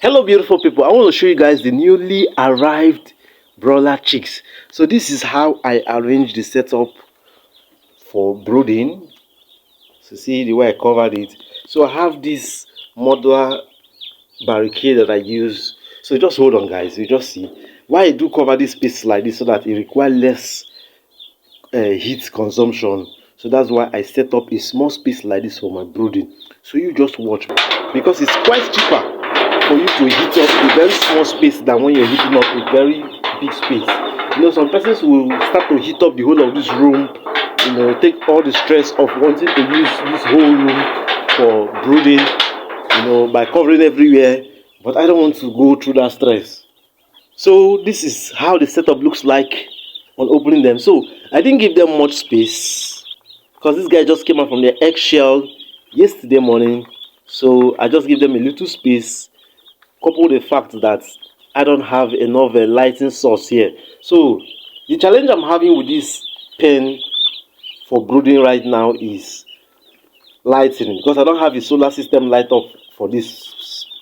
Hello beautiful people, I want to show you guys the newly arrived broiler chicks. So this is how I arranged the setup for brooding. So see the way I covered it. So I have this modular barricade that I use. So just hold on guys, you just see why I do cover this space like this, so that it requires less heat consumption. So that's why I set up a small space like this for my brooding. So you just watch, because it's quite cheaper for you to heat up a very small space than when you're heating up a very big space. You know, some persons will start to heat up the whole of this room, you know, take all the stress of wanting to use this whole room for brooding, you know, by covering everywhere. But I don't want to go through that stress. So this is how the setup looks like on opening them. So I didn't give them much space because this guy just came out from the eggshell yesterday morning. So I just give them a little space, coupled with the fact that I don't have enough lighting source here. So the challenge I'm having with this pen for brooding right now is lighting, because I don't have a solar system light up for this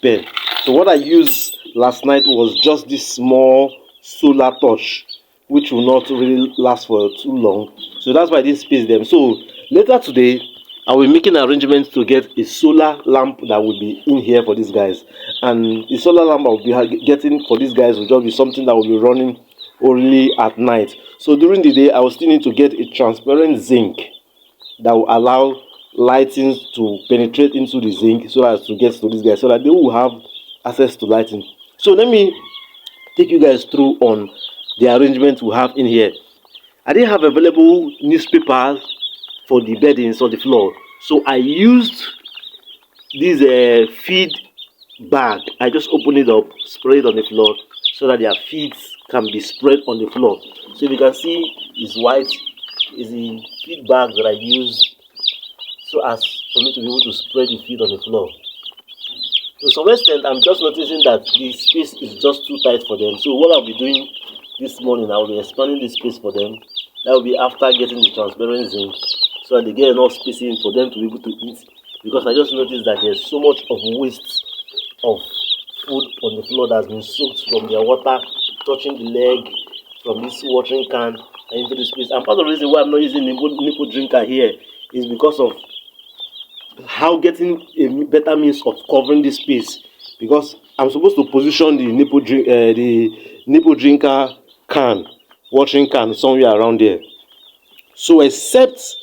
pen. So what I used last night was just this small solar torch, which will not really last for too long. So that's why I didn't space them. So later today I will be making arrangements to get a solar lamp that will be in here for these guys, and the solar lamp I will be getting for these guys will just be something that will be running only at night. So during the day I will still need to get a transparent zinc that will allow lighting to penetrate into the zinc, so as to get to these guys, so that they will have access to lighting. So let me take you guys through on the arrangement we have in here. I didn't have available newspapers for the beddings on the floor, so I used this feed bag. I just open it up, spray it on the floor, so that their feet can be spread on the floor. So if you can see, it's white. Is the feed bag that I use so as for me to be able to spread the feed on the floor. To some extent, I'm just noticing that the space is just too tight for them. So what I'll be doing this morning, I'll be expanding this space for them. That will be after getting the transparent zinc, so that they get enough spacing for them to be able to eat. Because I just noticed that there's so much of waste of food on the floor that's been soaked from their water touching the leg from this watering can and into the space. And part of the reason why I'm not using nipple drinker here is because of how getting a better means of covering this space, because I'm supposed to position the nipple drinker can, watering can, somewhere around there. So except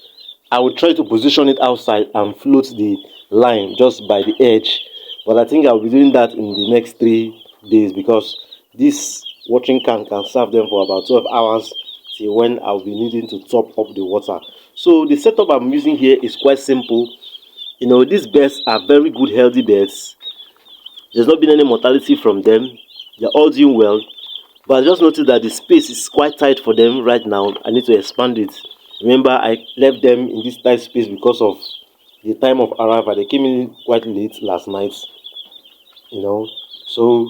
I will try to position it outside and float the line just by the edge, but I think I'll be doing that in the next 3 days, because this watering can serve them for about 12 hours till when I'll be needing to top up the water. So the setup I'm using here is quite simple. You know, these birds are very good, healthy birds. There's not been any mortality from them. They're all doing well. But I just noticed that the space is quite tight for them right now. I need to expand it. Remember, I left them in this tight space because of the time of arrival. They came in quite late last night, you know. So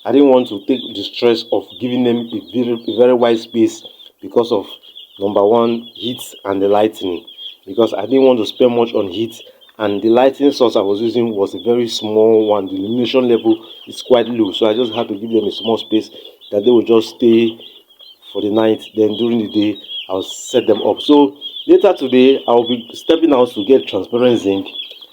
I didn't want to take the stress of giving them a very wide space because of, number one, heat and the lighting. Because I didn't want to spend much on heat, and the lighting source I was using was a very small one. The illumination level is quite low, so I just had to give them a small space that they will just stay for the night. Then during the day I'll set them up. So later today I'll be stepping out to get transparent zinc.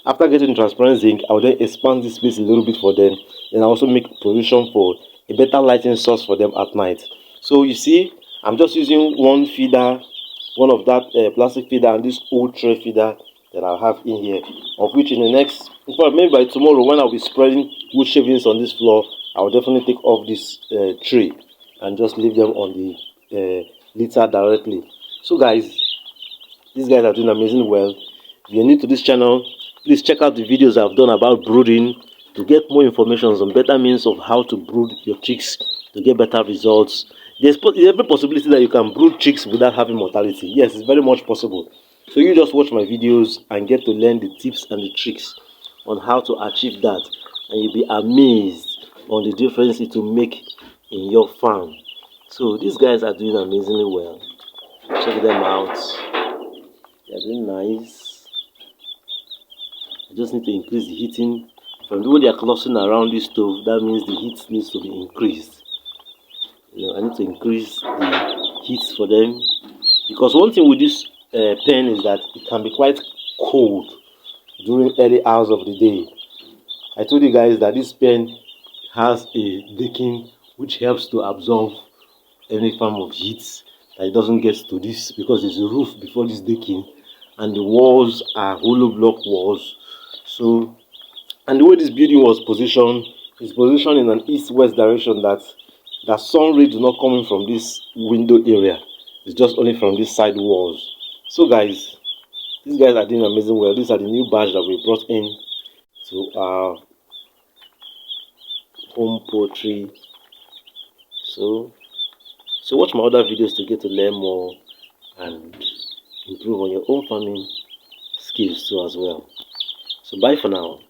After getting transparent zinc, I'll then expand this space a little bit for them, and I also make provision for a better lighting source for them at night. So you see, I'm just using one feeder, one of that plastic feeder, and this old tray feeder that I'll have in here, of which in the next, in fact, maybe by tomorrow, when I'll be spreading wood shavings on this floor, I'll definitely take off this tray and just leave them on the litter directly. So guys, these guys are doing amazing well. If you're new to this channel, please check out the videos I've done about brooding to get more information on better means of how to brood your chicks to get better results. There's every possibility that you can brood chicks without having mortality. Yes, it's very much possible. So you just watch my videos and get to learn the tips and the tricks on how to achieve that, and you'll be amazed on the difference it will make in your farm. So these guys are doing amazingly well. Check them out. They're doing nice. I just need to increase the heating from the way they are clustering around this stove, that means the heat needs to be increased. I need to increase the heat for them, because one thing with this pen is that it can be quite cold during early hours of the day. I told you guys that this pen has a decking which helps to absorb any form of heat, that it doesn't get to this, because there's a roof before this decking and the walls are hollow block walls. So, and the way this building was positioned is positioned in an east-west direction, that sun rays do not come in from this window area. It's just only from these side walls. So guys, these guys are doing amazing well. These are the new badge that we brought in to our home poultry. So watch my other videos to get to learn more and improve on your own farming skills too as well. So bye for now.